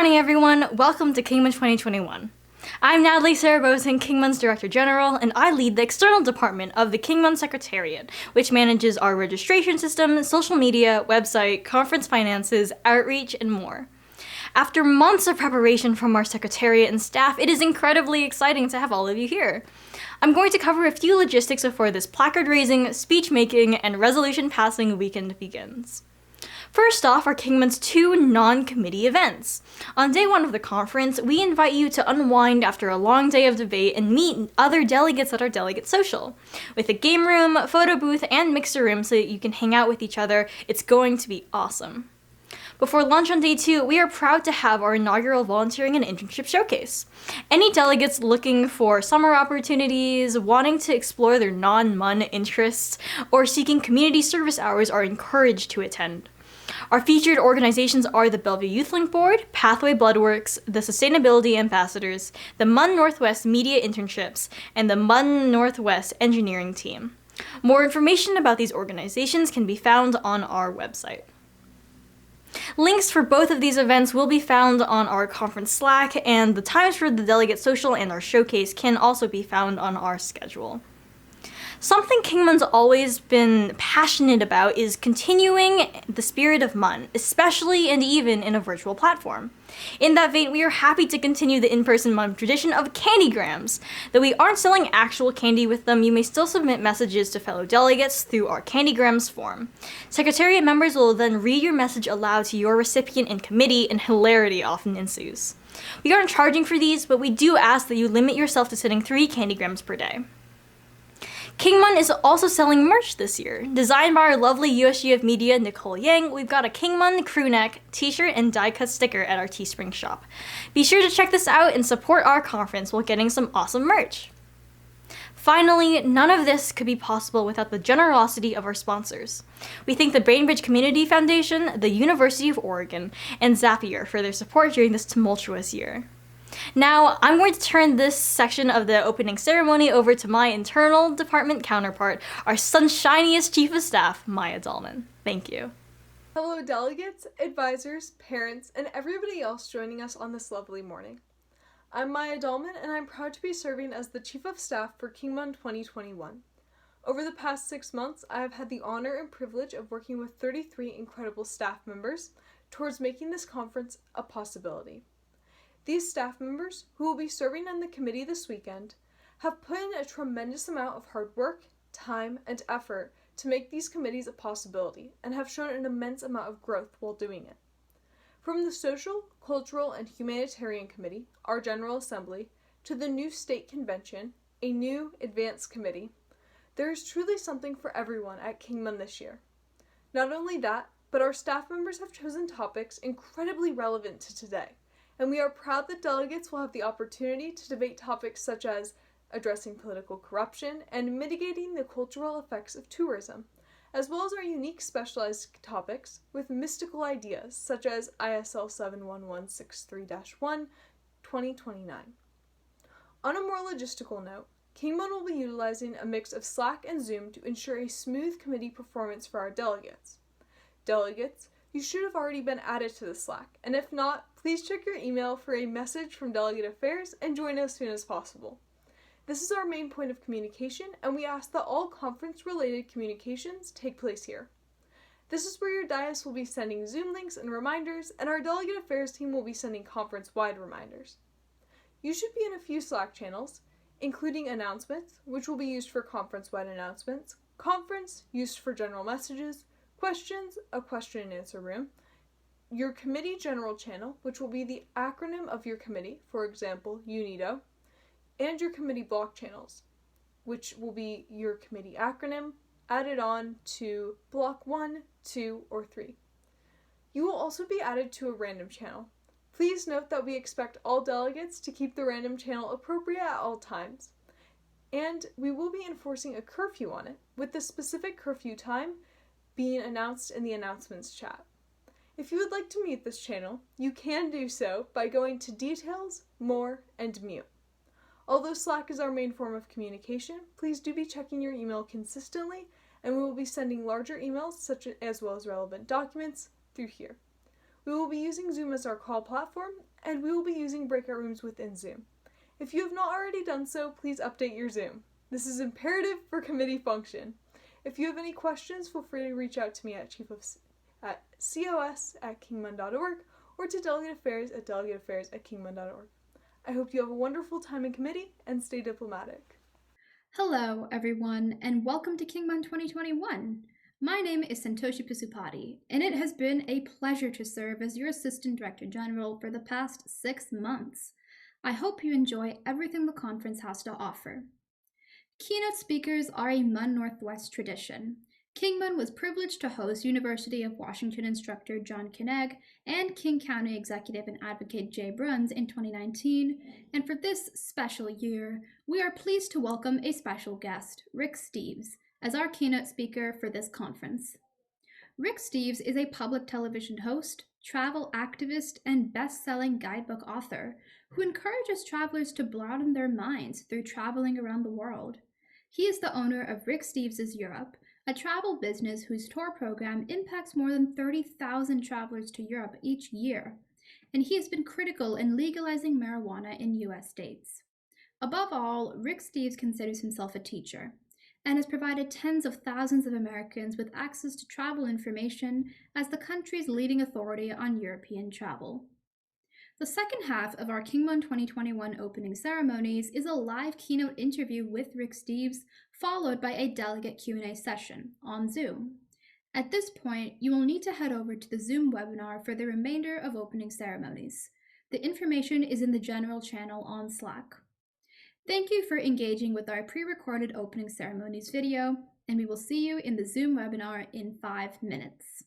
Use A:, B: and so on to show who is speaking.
A: morning, everyone. Welcome to KINGMUN 2021. I'm Natalie Sarabosin, KINGMUN's Director General, and I lead the external department of the KINGMUN Secretariat, which manages our registration system, social media, website, conference finances, outreach, and more. After months of preparation from our secretariat and staff, it is incredibly exciting to have all of you here. I'm going to cover a few logistics before this placard raising, speech making, and resolution passing weekend begins. First off are KINGMUN's two non-committee events. On day one of the conference, we invite you to unwind after a long day of debate and meet other delegates at our delegate social. With a game room, photo booth, and mixer room so that you can hang out with each other, it's going to be awesome. Before lunch on day two, we are proud to have our inaugural volunteering and internship showcase. Any delegates looking for summer opportunities, wanting to explore their non-MUN interests, or seeking community service hours are encouraged to attend. Our featured organizations are the Bellevue Youth Link Board, Pathway Bloodworks, the Sustainability Ambassadors, the MUN Northwest Media Internships, and the MUN Northwest Engineering Team. More information about these organizations can be found on our website. Links for both of these events will be found on our conference Slack, and the times for the delegate social and our showcase can also be found on our schedule. Something KINGMUN's always been passionate about is continuing the spirit of MUN, especially and even in a virtual platform. In that vein, we are happy to continue the in-person MUN tradition of candygrams. Though we aren't selling actual candy with them, you may still submit messages to fellow delegates through our candygrams form. Secretariat members will then read your message aloud to your recipient in committee, and hilarity often ensues. We aren't charging for these, but we do ask that you limit yourself to sending 3 candygrams per day. KINGMUN is also selling merch this year. Designed by our lovely USG of Media, Nicole Yang, we've got a KINGMUN crew neck, t-shirt, and die-cut sticker at our Teespring shop. Be sure to check this out and support our conference while getting some awesome merch. Finally, none of this could be possible without the generosity of our sponsors. We thank the Bainbridge Community Foundation, the University of Oregon, and Zapier for their support during this tumultuous year. Now, I'm going to turn this section of the opening ceremony over to my internal department counterpart, our sunshiniest Chief of Staff, Maya Dahlman. Thank you.
B: Hello delegates, advisors, parents, and everybody else joining us on this lovely morning. I'm Maya Dahlman, and I'm proud to be serving as the Chief of Staff for KINGMUN 2021. Over the past 6 months, I have had the honor and privilege of working with 33 incredible staff members towards making this conference a possibility. These staff members, who will be serving on the committee this weekend, have put in a tremendous amount of hard work, time, and effort to make these committees a possibility, and have shown an immense amount of growth while doing it. From the Social, Cultural, and Humanitarian Committee, our General Assembly, to the new State Convention, a new Advanced Committee, there is truly something for everyone at KINGMUN this year. Not only that, but our staff members have chosen topics incredibly relevant to today, and we are proud that delegates will have the opportunity to debate topics such as addressing political corruption and mitigating the cultural effects of tourism, as well as our unique specialized topics with mystical ideas such as ISL 71163-1 2029. On a more logistical note, KINGMUN will be utilizing a mix of Slack and Zoom to ensure a smooth committee performance for our delegates. Delegates, you should have already been added to the Slack, and if not, please check your email for a message from Delegate Affairs and join as soon as possible. This is our main point of communication, and we ask that all conference-related communications take place here. This is where your dais will be sending Zoom links and reminders, and our Delegate Affairs team will be sending conference-wide reminders. You should be in a few Slack channels, including announcements, which will be used for conference-wide announcements, conference, used for general messages, questions, a question and answer room, your committee general channel, which will be the acronym of your committee, for example, UNIDO, and your committee block channels, which will be your committee acronym added on to block 1, 2, or 3. You will also be added to a random channel. Please note that we expect all delegates to keep the random channel appropriate at all times, and we will be enforcing a curfew on it, with the specific curfew time being announced in the announcements chat. If you would like to mute this channel, you can do so by going to Details, More, and Mute. Although Slack is our main form of communication, please do be checking your email consistently, and we will be sending larger emails as well as relevant documents through here. We will be using Zoom as our call platform, and we will be using breakout rooms within Zoom. If you have not already done so, please update your Zoom. This is imperative for committee function. If you have any questions, feel free to reach out to me at cos@kingmun.org or to delegateaffairs@kingmun.org. I hope you have a wonderful time in committee and stay diplomatic.
C: Hello, everyone, and welcome to KINGMUN 2021. My name is Santoshi Pasupati, and it has been a pleasure to serve as your Assistant Director General for the past 6 months. I hope you enjoy everything the conference has to offer. Keynote speakers are a MUN Northwest tradition. KINGMUN was privileged to host University of Washington instructor John Kineg and King County Executive and Advocate Jay Bruns in 2019, and for this special year, we are pleased to welcome a special guest, Rick Steves, as our keynote speaker for this conference. Rick Steves is a public television host, travel activist, and best-selling guidebook author who encourages travelers to broaden their minds through traveling around the world. He is the owner of Rick Steves' Europe, a travel business whose tour program impacts more than 30,000 travelers to Europe each year, and he has been critical in legalizing marijuana in U.S. states. Above all, Rick Steves considers himself a teacher and has provided tens of thousands of Americans with access to travel information as the country's leading authority on European travel. The second half of our KINGMUN 2021 opening ceremonies is a live keynote interview with Rick Steves, followed by a delegate Q&A session on Zoom. At this point, you will need to head over to the Zoom webinar for the remainder of opening ceremonies. The information is in the general channel on Slack. Thank you for engaging with our pre-recorded opening ceremonies video, and we will see you in the Zoom webinar in 5 minutes.